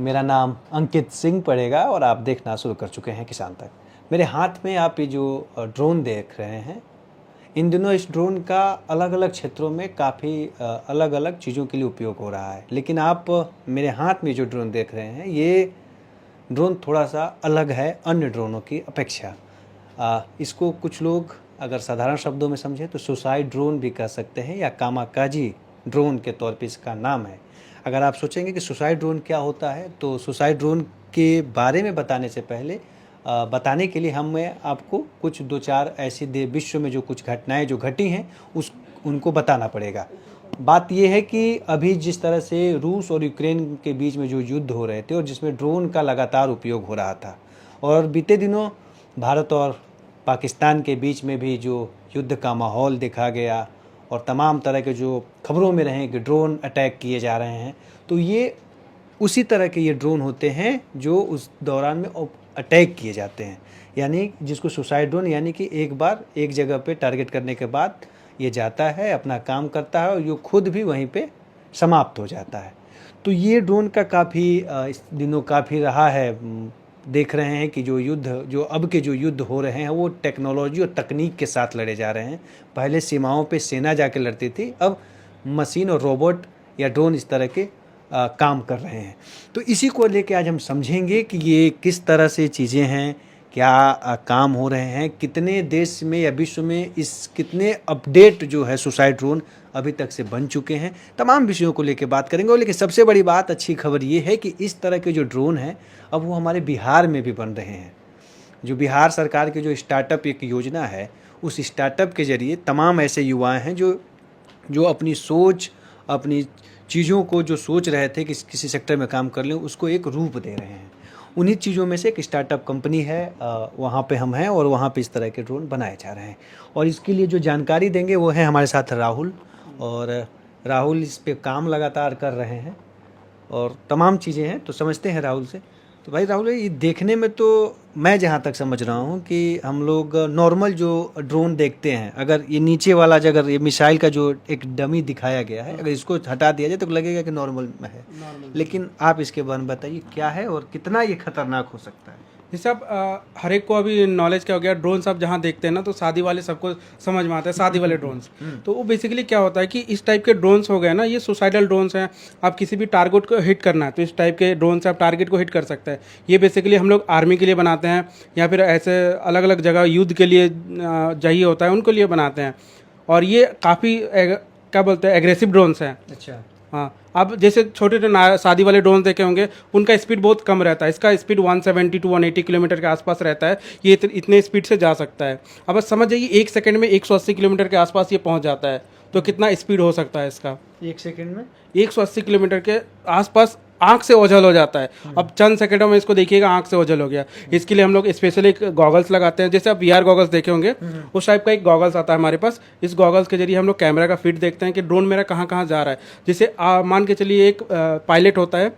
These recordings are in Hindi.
मेरा नाम अंकित सिंह पड़ेगा और आप देखना शुरू कर चुके हैं किसान तक। मेरे हाथ में आप ये जो ड्रोन देख रहे हैं, इन दिनों इस ड्रोन का अलग अलग क्षेत्रों में काफ़ी अलग अलग चीज़ों के लिए उपयोग हो रहा है। लेकिन आप मेरे हाथ में जो ड्रोन देख रहे हैं, ये ड्रोन थोड़ा सा अलग है अन्य ड्रोनों की अपेक्षा। इसको कुछ लोग अगर साधारण शब्दों में समझें तो सुसाइड ड्रोन भी कह सकते हैं या कामाकाजी ड्रोन के तौर पे इसका नाम है। अगर आप सोचेंगे कि सुसाइड ड्रोन क्या होता है, तो सुसाइड ड्रोन के बारे में बताने से पहले बताने के लिए हमें आपको कुछ दो चार ऐसी विश्व में जो कुछ घटनाएं जो घटी हैं उनको बताना पड़ेगा। बात यह है कि अभी जिस तरह से रूस और यूक्रेन के बीच में जो युद्ध हो रहे थे और जिसमें ड्रोन का लगातार उपयोग हो रहा था, और बीते दिनों भारत और पाकिस्तान के बीच में भी जो युद्ध का माहौल देखा गया और तमाम तरह के जो खबरों में रहे कि ड्रोन अटैक किए जा रहे हैं, तो ये उसी तरह के ये ड्रोन होते हैं जो उस दौरान में अटैक किए जाते हैं। यानी जिसको सुसाइड ड्रोन, यानी कि एक बार एक जगह पे टारगेट करने के बाद ये जाता है, अपना काम करता है और ये खुद भी वहीं पे समाप्त हो जाता है। तो ये ड्रोन का काफ़ी इस दिनों काफ़ी रहा है। देख रहे हैं कि जो अब के जो युद्ध हो रहे हैं वो टेक्नोलॉजी और तकनीक के साथ लड़े जा रहे हैं। पहले सीमाओं पे सेना जाके लड़ती थी, अब मशीन और रोबोट या ड्रोन इस तरह के काम कर रहे हैं। तो इसी को लेके आज हम समझेंगे कि ये किस तरह से चीज़ें हैं, क्या काम हो रहे हैं, कितने देश में या विश्व में कितने अपडेट जो है सुसाइड ड्रोन अभी तक से बन चुके हैं। तमाम विषयों को लेके बात करेंगे। और लेकिन सबसे बड़ी बात, अच्छी खबर ये है कि इस तरह के जो ड्रोन हैं अब वो हमारे बिहार में भी बन रहे हैं। जो बिहार सरकार की जो स्टार्टअप एक योजना है, उस स्टार्टअप के जरिए तमाम ऐसे युवा हैं जो अपनी सोच, अपनी चीज़ों को जो सोच रहे थे कि किसी सेक्टर में काम कर लें, उसको एक रूप दे रहे हैं। उन्हीं चीज़ों में से एक स्टार्टअप कंपनी है, वहाँ पे हम हैं और वहाँ पे इस तरह के ड्रोन बनाए जा रहे हैं। और इसके लिए जो जानकारी देंगे वो है हमारे साथ राहुल। और राहुल इस पे काम लगातार कर रहे हैं और तमाम चीज़ें हैं, तो समझते हैं राहुल से। तो भाई राहुल, ये देखने में तो मैं जहाँ तक समझ रहा हूँ कि हम लोग नॉर्मल जो ड्रोन देखते हैं, अगर ये नीचे वाला अगर ये मिसाइल का जो एक डमी दिखाया गया है, अगर इसको हटा दिया जाए तो लगेगा कि नॉर्मल में है। लेकिन आप इसके बारे में बताइए क्या है और कितना ये खतरनाक हो सकता है। जैसे अब हर एक को अभी नॉलेज क्या हो गया, ड्रोन्स आप जहाँ देखते हैं ना तो शादी वाले सबको समझ में आता है, शादी वाले ड्रोन्स। तो वो बेसिकली क्या होता है कि इस टाइप के ड्रोन्स हो गए ना, ये सुसाइडल ड्रोन्स हैं। आप किसी भी टारगेट को हिट करना है तो इस टाइप के ड्रोन से आप टारगेट को हिट कर सकते हैं। ये बेसिकली हम लोग आर्मी के लिए बनाते हैं या फिर ऐसे अलग अलग जगह युद्ध के लिए चाहिए होता है उनके लिए बनाते हैं। और ये काफ़ी क्या बोलते हैं, एग्रेसिव ड्रोन्स हैं। अच्छा। हाँ, अब जैसे छोटे शादी वाले ड्रोन देखे होंगे, उनका स्पीड बहुत कम रहता है। इसका स्पीड 170 टू 180 किलोमीटर के आसपास रहता है। ये इतने स्पीड से जा सकता है। अब बस समझ जाइए 1 सेकंड में 180 किलोमीटर के आसपास ये पहुंच जाता है। तो कितना स्पीड हो सकता है इसका? 1 सेकंड में 180 किलोमीटर के आसपास आंख से ओझल हो जाता है। अब चंद सेकंडों में इसको देखिएगा आंख से ओझल हो गया। इसके लिए हम लोग स्पेशली गॉगल्स लगाते हैं। जैसे आप VR गॉगल्स देखे होंगे, उस टाइप का एक गॉगल्स आता है हमारे पास। इस गॉगल्स के जरिए हम लोग कैमरा का फीड देखते हैं कि ड्रोन मेरा कहाँ कहाँ जा रहा है। जैसे मान के चलिए एक पायलट होता है,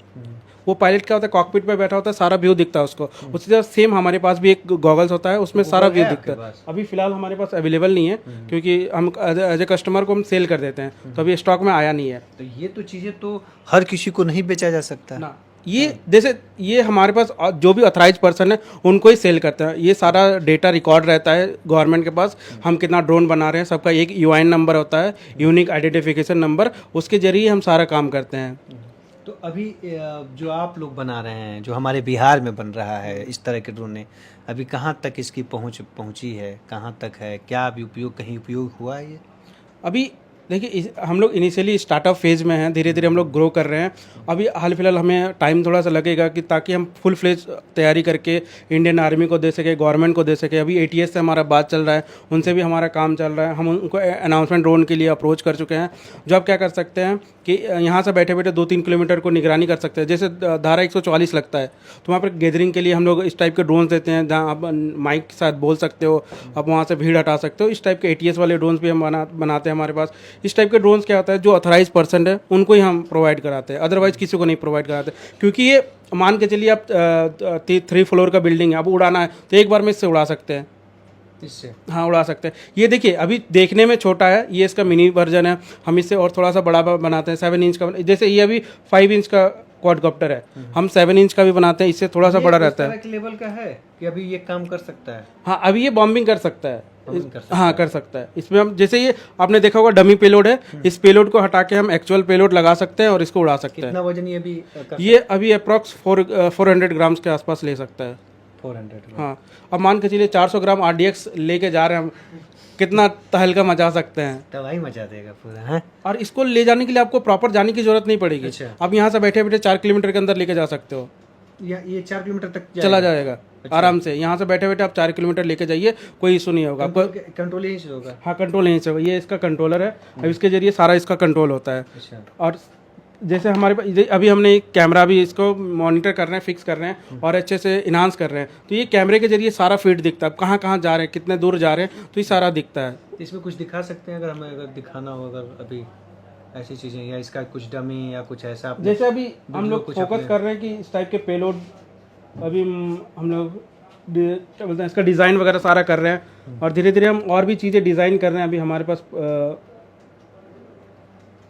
वो पायलट क्या होता है, कॉकपिट पे बैठा होता है, सारा व्यू दिखता है उसको। उसी तरह सेम हमारे पास भी एक गॉगल्स होता है, उसमें सारा व्यू दिखता है। अभी फिलहाल हमारे पास अवेलेबल नहीं है क्योंकि हम एज ए कस्टमर को हम सेल कर देते हैं, तो अभी स्टॉक में आया नहीं है। तो ये तो चीज़ें तो हर किसी को नहीं बेचा जा सकता ना। ये जैसे ये हमारे पास जो भी ऑथराइज पर्सन है उनको ही सेल करते हैं। ये सारा डेटा रिकॉर्ड रहता है गवर्नमेंट के पास, हम कितना ड्रोन बना रहे हैं, सबका एक यूआईएन नंबर होता है, यूनिक आइडेंटिफिकेशन नंबर, उसके जरिए हम सारा काम करते हैं। तो अभी जो आप लोग बना रहे हैं, जो हमारे बिहार में बन रहा है इस तरह के ड्रोन, अभी कहाँ तक इसकी पहुँची है, कहाँ तक है, क्या अभी कहीं उपयोग हुआ है ये? अभी देखिए हम लोग इनिशियली स्टार्टअप फेज़ में हैं, धीरे धीरे हम लोग ग्रो कर रहे हैं। अभी हाल फिलहाल हमें टाइम थोड़ा सा लगेगा कि ताकि हम फुल फ्लेज तैयारी करके इंडियन आर्मी को दे सके, गवर्नमेंट को दे सके। अभी ATS से हमारा बात चल रहा है, उनसे भी हमारा काम चल रहा है। हम उनको अनाउंसमेंट ड्रोन के लिए अप्रोच कर चुके हैं, जो आप क्या कर सकते हैं कि यहाँ से बैठे बैठे 2-3 किलोमीटर को निगरानी कर सकते हैं। जैसे धारा 144 लगता है तो वहाँ पर गैदरिंग के लिए हम लोग इस टाइप के ड्रोन्स देते हैं, जहाँ आप माइक के साथ बोल सकते हो, आप वहाँ से भीड़ हटा सकते हो। इस टाइप के ATS वाले ड्रोन्स भी हम बनाते हैं हमारे पास। इस टाइप के ड्रोन्स क्या होता है, जो ऑथराइज पर्सन है उनको ही हम प्रोवाइड कराते हैं, अदरवाइज किसी को नहीं प्रोवाइड कराते। क्योंकि ये मान के चलिए आप 3 फ्लोर का बिल्डिंग है, अब उड़ाना है तो एक बार में इससे उड़ा सकते हैं, इससे हाँ उड़ा सकते हैं। ये देखिए अभी देखने में छोटा है, ये इसका मिनी वर्जन है। हम इससे और थोड़ा सा बड़ा बनाते हैं, 7 इंच का। जैसे ये अभी 5 इंच का क्वाडकॉप्टर है। हम 7 इंच का भी बनाते हैं, इससे थोड़ा सा बड़ा रहता है। इस तरह के लेवल का है कि अभी ये काम कर सकता है? हाँ, अभी ये बॉम्बिंग कर सकता है। बॉम्बिंग कर सकता हाँ, कर सकता है। इसमें हम जैसे ये आपने देखा होगा डमी पेलोड है, इस पेलोड को हटा के हम एक्चुअल पेलोड लगा सकते हैं और इसको उड़ा सकते हैं। कितना वजन ये भी कर ये अभी अप्रॉक्स 400 ग्राम्स के आसपास ले सकता है। 400? हाँ, अब मान के चलिए 400 ग्राम RDX लेके जा रहे हैं हम, कितना तहलका मचा सकते हैं। तबाही मचा देगा पूरा। हाँ, और इसको ले जाने के लिए आपको प्रॉपर जाने की जरूरत नहीं पड़ेगी। अच्छा। आप यहाँ से बैठे बैठे 4 किलोमीटर के अंदर लेके जा सकते हो, ये 4 किलोमीटर तक चला जाएगा आराम से। यहाँ से बैठे बैठे आप 4 किलोमीटर लेके जाइए, कोई इशू नहीं होगा आपको। कंट्रोल यहीं से होगा? हाँ, कंट्रोल यहीं से होगा। ये इसका कंट्रोलर है, अब इसके जरिए सारा इसका कंट्रोल होता है। अच्छा। और जैसे हमारे पास अभी हमने एक कैमरा भी इसको मॉनिटर कर रहे हैं, फिक्स कर रहे हैं और अच्छे से इन्हांस कर रहे हैं, तो ये कैमरे के जरिए सारा फीड दिखता है, कहाँ कहाँ जा रहे हैं, कितने दूर जा रहे हैं, तो ये सारा दिखता है। इसमें कुछ दिखा सकते हैं अगर हमें, अगर दिखाना हो अगर अभी ऐसी चीज़ें, या इसका कुछ डमी या कुछ ऐसा आपने- जैसे अभी हम लोग कुछ फोकस अपने- कर रहे हैं कि इस टाइप के पेलोड अभी हम लोग क्या बोलते हैं, इसका डिज़ाइन वगैरह सारा कर रहे हैं और धीरे धीरे हम और भी चीज़ें डिज़ाइन कर रहे हैं। अभी हमारे पास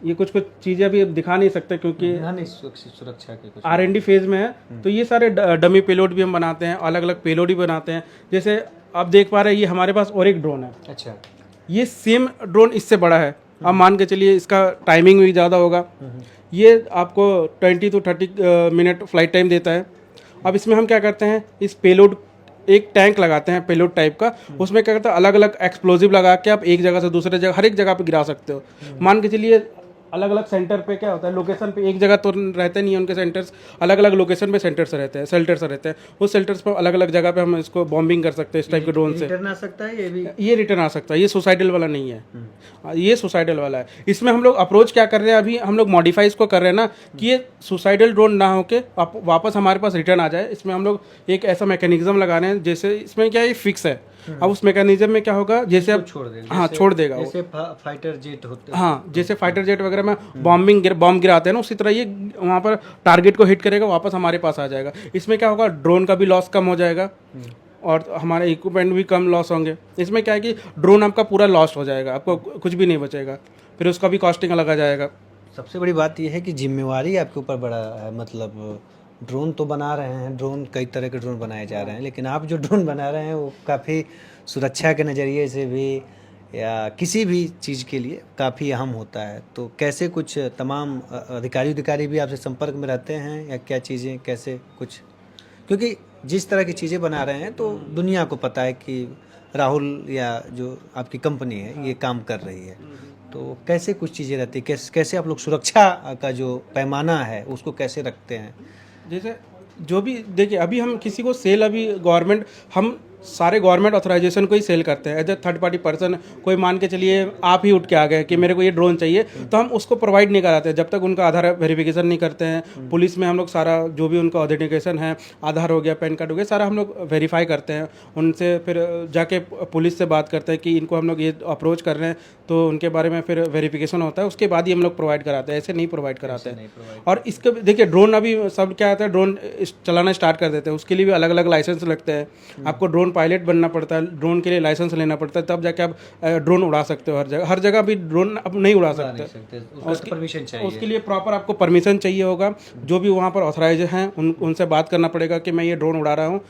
ये कुछ कुछ चीज़ें अभी दिखा नहीं सकते क्योंकि हाँ, नहीं, सुरक्षा के कुछ R&D फेज में है। तो ये सारे डमी पेलोड भी हम बनाते हैं, अलग अलग पेलोड भी बनाते हैं। जैसे आप देख पा रहे हैं, ये हमारे पास और एक ड्रोन है। अच्छा। ये सेम ड्रोन इससे बड़ा है। आप मान के चलिए इसका टाइमिंग भी ज़्यादा होगा। ये आपको 20 to 30 मिनट फ्लाइट टाइम देता है। अब इसमें हम क्या करते हैं, इस पेलोड एक टैंक लगाते हैं पेलोड टाइप का, उसमें क्या करते हैं अलग अलग एक्सप्लोजिव लगा के आप एक जगह से दूसरे जगह हर एक जगह पे गिरा सकते हो। मान के चलिए अलग अलग सेंटर पे क्या होता है, लोकेशन पे एक जगह तो रहते नहीं है, उनके सेंटर्स अलग अलग लोकेशन पे सेंटर्स रहते हैं, शेल्टर्स रहते हैं। उस शेल्टर्स पर अलग अलग जगह पे हम इसको बॉम्बिंग कर सकते हैं इस टाइप के ड्रोन से। रिटर्न आ सकता है ये भी? ये रिटर्न आ सकता है, ये सुसाइडल वाला नहीं है, ये सुसाइडल वाला है। इसमें हम लोग अप्रोच क्या कर रहे हैं, अभी हम लोग मॉडिफाई इसको कर रहे हैं ना कि ये सुसाइडल ड्रोन ना होके वापस हमारे पास रिटर्न आ जाए। इसमें हम लोग एक ऐसा मैकेनिज्म लगा रहे हैं, जैसे इसमें क्या है, फिक्स है। अब उस मैकेनिज्म में क्या होगा, जैसे आप छोड़ देगा, हाँ छोड़ देगा वो। जैसे फाइटर जेट होते हैं। हाँ, जैसे फाइटर जेट वगैरह में बॉम्ब गिराते हैं ना, उसी तरह ये वहाँ पर टारगेट को हिट करेगा, वापस हमारे पास आ जाएगा। इसमें क्या होगा, ड्रोन का भी लॉस कम हो जाएगा और हमारे इक्विपमेंट भी कम लॉस होंगे। इसमें क्या है कि ड्रोन आपका पूरा लॉस्ट हो जाएगा, आपको कुछ भी नहीं बचेगा, फिर उसका भी कॉस्टिंग अलग आ जाएगा। सबसे बड़ी बात यह है कि जिम्मेवारी आपके ऊपर बड़ा है। मतलब ड्रोन तो बना रहे हैं, ड्रोन कई तरह के ड्रोन बनाए जा रहे हैं, लेकिन आप जो ड्रोन बना रहे हैं वो काफ़ी सुरक्षा के नज़रिए से भी या किसी भी चीज़ के लिए काफ़ी अहम होता है। तो कैसे कुछ तमाम अधिकारी भी आपसे संपर्क में रहते हैं, या क्या चीज़ें कैसे कुछ, क्योंकि जिस तरह की चीज़ें बना रहे हैं तो दुनिया को पता है कि राहुल या जो आपकी कंपनी है ये काम कर रही है, तो कैसे कुछ चीज़ें रहती है, कैसे आप लोग सुरक्षा का जो पैमाना है उसको कैसे रखते हैं? जैसे जो भी देखिए, अभी हम किसी को सेल, अभी गवर्नमेंट, हम सारे गवर्नमेंट ऑथराइजेशन को ही सेल करते हैं as a third party person. कोई मान के चलिए आप ही उठ के आ गए कि मेरे को ये ड्रोन चाहिए, तो हम उसको प्रोवाइड नहीं कराते जब तक उनका आधार वेरिफिकेशन नहीं करते हैं। पुलिस में हम लोग सारा जो भी उनका ऑथेंटिकेशन है, आधार हो गया, पैन कार्ड हो गया, सारा हम लोग वेरीफाई करते हैं उनसे। फिर जाके पुलिस से बात करते हैं कि इनको हम लोग ये अप्रोच कर रहे हैं, तो उनके बारे में फिर वेरिफिकेशन होता है, उसके बाद ही हम लोग प्रोवाइड कराते हैं, ऐसे नहीं प्रोवाइड कराते हैं। और इसके देखिए ड्रोन अभी सब क्या आता है, ड्रोन चलाना स्टार्ट कर देते हैं, उसके लिए भी अलग अलग लाइसेंस लगते हैं। आपको ड्रोन पायलट बनना पड़ता है, ड्रोन के लिए लाइसेंस लेना पड़ता है, तब जाके आप ड्रोन उड़ा सकते हो। हर जगह भी ड्रोन अब नहीं उड़ा सकते, उसकी परमिशन चाहिए। उसके लिए प्रॉपर आपको परमिशन चाहिए होगा। जो भी वहाँ पर ऑथराइज हैं उनसे बात करना पड़ेगा कि मैं ये ड्रोन उड़ा रहा हूँ,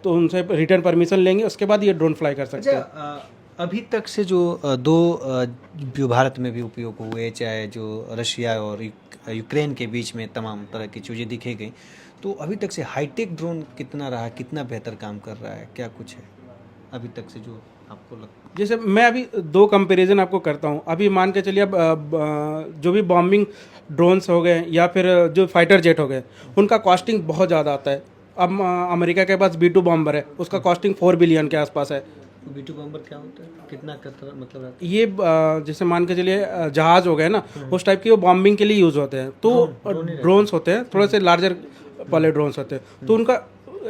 तो उनसे रिटर्न परमिशन लेंगे, उसके बाद ये ड्रोन फ्लाई कर सकते हैं। अभी तक से जो जो भारत में भी उपयोग हुए, चाहे जो रशिया और यूक्रेन के बीच में तमाम तरह की चीज़ें दिखे गई, तो अभी तक से हाईटेक ड्रोन कितना रहा, कितना बेहतर काम कर रहा है, क्या कुछ है अभी तक से जो आपको लगता है? जैसे मैं अभी 2 कंपैरिजन आपको करता हूँ। अभी मान के चलिए अब जो भी बॉम्बिंग ड्रोन्स हो गए या फिर जो फाइटर जेट हो गए, उनका कॉस्टिंग बहुत ज़्यादा आता है। अब अमेरिका के पास B2 बॉम्बर है, उसका कॉस्टिंग 4 बिलियन के आसपास है। B2 बॉम्बर क्या होता है, कितना मतलब रहता है? ये जैसे मान के चलिए जहाज हो गए ना, उस टाइप के वो बॉम्बिंग के लिए यूज़ होते हैं। तो ड्रोन्स होते हैं थोड़े से लार्जर वाले ड्रोन्स होते हैं, तो उनका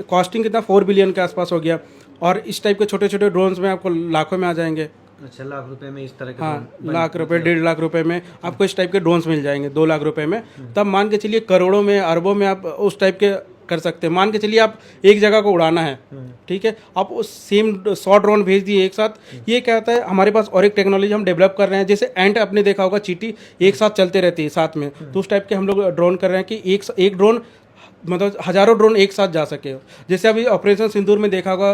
कॉस्टिंग कितना 4 बिलियन के आसपास हो गया। और इस टाइप के छोटे छोटे ड्रोन्स में आपको लाखों में आ जाएंगे। अच्छा, लाख रुपए में इस तरह के? हाँ, लाख रुपए, 1.5 लाख रुपए में आपको इस टाइप के ड्रोन्स मिल जाएंगे, 2 लाख रुपए में। तब मान के चलिए करोड़ों में, अरबों में आप उस टाइप के कर सकते हैं। मान के चलिए आप एक जगह को उड़ाना है, ठीक है, आप उस सेम 100 ड्रोन भेज दिए एक साथ। ये क्या होता है, हमारे पास और एक टेक्नोलॉजी हम डेवलप कर रहे हैं, जैसे एंट आपने देखा होगा, चींटी एक साथ चलते रहती है साथ में, तो उस टाइप के हम लोग ड्रोन कर रहे हैं कि एक ड्रोन मतलब हज़ारों ड्रोन एक साथ जा सके। जैसे अभी ऑपरेशन सिंदूर में देखा होगा,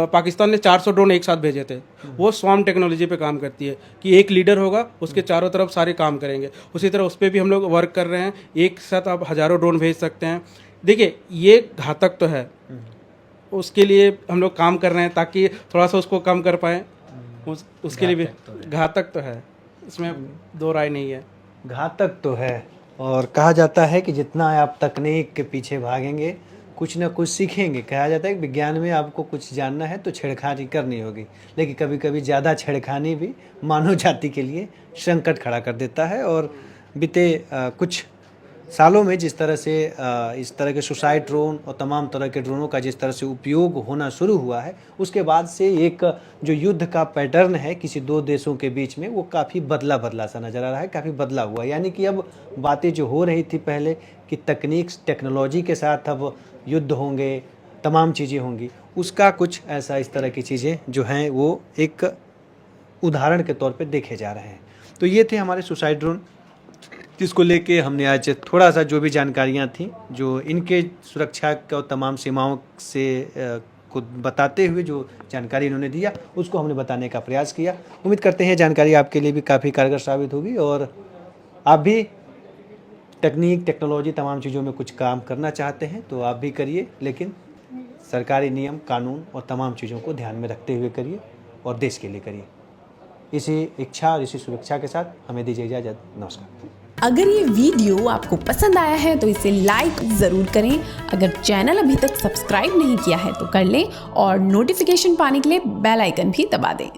पाकिस्तान ने 400 ड्रोन एक साथ भेजे थे। वो स्वार्म टेक्नोलॉजी पे काम करती है कि एक लीडर होगा, उसके चारों तरफ सारे काम करेंगे। उसी तरह उस पर भी हम लोग वर्क कर रहे हैं, एक साथ आप हज़ारों ड्रोन भेज सकते हैं। देखिए ये घातक तो है, उसके लिए हम लोग काम कर रहे हैं ताकि थोड़ा सा उसको कम कर पाएँ। उसके लिए भी घातक तो है, इसमें दो राय नहीं है। घातक तो है, और कहा जाता है कि जितना आप तकनीक के पीछे भागेंगे कुछ ना कुछ सीखेंगे। कहा जाता है कि विज्ञान में आपको कुछ जानना है तो छेड़खानी करनी होगी, लेकिन कभी कभी ज़्यादा छेड़खानी भी मानव जाति के लिए संकट खड़ा कर देता है। और बीते कुछ सालों में जिस तरह से इस तरह के सुसाइड ड्रोन और तमाम तरह के ड्रोनों का जिस तरह से उपयोग होना शुरू हुआ है, उसके बाद से एक जो युद्ध का पैटर्न है किसी दो देशों के बीच में, वो काफ़ी बदला सा नज़र आ रहा है, काफ़ी बदला हुआ है। यानी कि अब बातें जो हो रही थी पहले कि टेक्नोलॉजी के साथ अब युद्ध होंगे, तमाम चीज़ें होंगी, उसका कुछ ऐसा इस तरह की चीज़ें जो हैं वो एक उदाहरण के तौर पर देखे जा रहे हैं। तो ये थे हमारे सुसाइड ड्रोन, जिसको लेके हमने आज थोड़ा सा जो भी जानकारियाँ थी, जो इनके सुरक्षा और तमाम सीमाओं से को बताते हुए जो जानकारी इन्होंने दिया, उसको हमने बताने का प्रयास किया। उम्मीद करते हैं जानकारी आपके लिए भी काफ़ी कारगर साबित होगी और आप भी टेक्नोलॉजी तमाम चीज़ों में कुछ काम करना चाहते हैं तो आप भी करिए, लेकिन सरकारी नियम कानून और तमाम चीज़ों को ध्यान में रखते हुए करिए और देश के लिए करिए। इसी इच्छा और इसी शुभेच्छा के साथ हमें दीजिए इजाज़त। नमस्कार। अगर ये वीडियो आपको पसंद आया है तो इसे लाइक ज़रूर करें। अगर चैनल अभी तक सब्सक्राइब नहीं किया है तो कर लें और नोटिफिकेशन पाने के लिए बेल आइकन भी दबा दें।